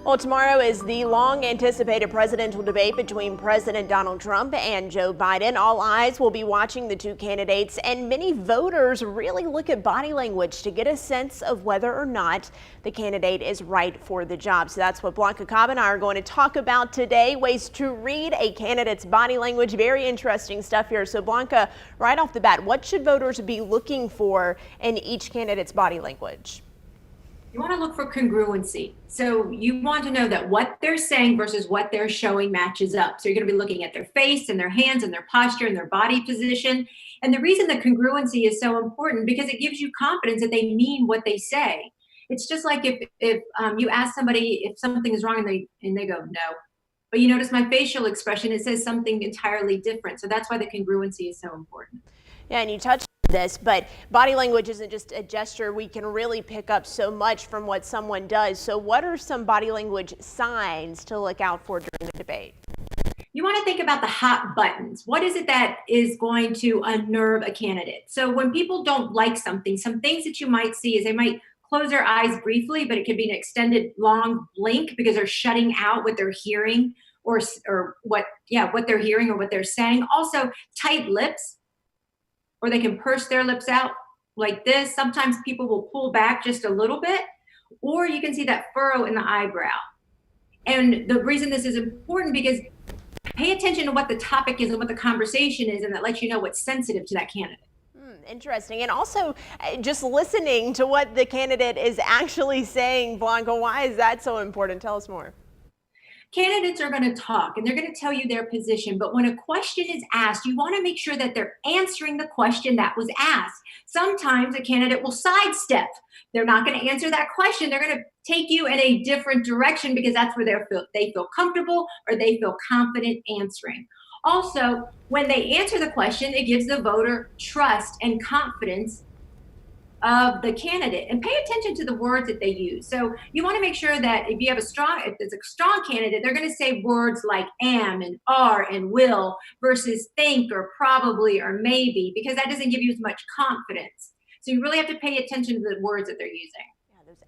Well, tomorrow is the long anticipated presidential debate between President Donald Trump and Joe Biden. All eyes will be watching the two candidates, and many voters really look at body language to get a sense of whether or not the candidate is right for the job. So that's what Blanca Cobb and I are going to talk about today, ways to read a candidate's body language. Very interesting stuff here. So Blanca, right off the bat, what should voters be looking for in each candidate's body language? You want to look for congruency. So you want to know that what they're saying versus what they're showing matches up. So you're going to be looking at their face and their hands and their posture and their body position. And the reason that congruency is so important because it gives you confidence that they mean what they say. It's just like if you ask somebody if something is wrong and they go no, but you notice my facial expression, it says something entirely different. So that's why the congruency is so important. Yeah, and you touched on this, but body language isn't just a gesture. We can really pick up so much from what someone does. So what are some body language signs to look out for during the debate? You want to think about the hot buttons. What is it that is going to unnerve a candidate? So when people don't like something, some things that you might see is they might close their eyes briefly, but it could be an extended long blink because they're shutting out what they're hearing or what they're hearing or what they're saying. Also tight lips, or they can purse their lips out like this. Sometimes people will pull back just a little bit, or you can see that furrow in the eyebrow. And the reason this is important because pay attention to what the topic is and what the conversation is, and that lets you know what's sensitive to that candidate. Interesting. And also just listening to what the candidate is actually saying. Blanca, why is that so important? Tell us more. Candidates are going to talk and they're going to tell you their position, but when a question is asked, you want to make sure that they're answering the question that was asked. Sometimes a candidate will sidestep. They're not going to answer that question. They're going to take you in a different direction because that's where they feel comfortable or they feel confident answering. Also, when they answer the question, it gives the voter trust and confidence of the candidate, and pay attention to the words that they use. So you want to make sure that if it's a strong candidate, they're going to say words like am and are and will versus think or probably or maybe, because that doesn't give you as much confidence. So you really have to pay attention to the words that they're using. Yeah, those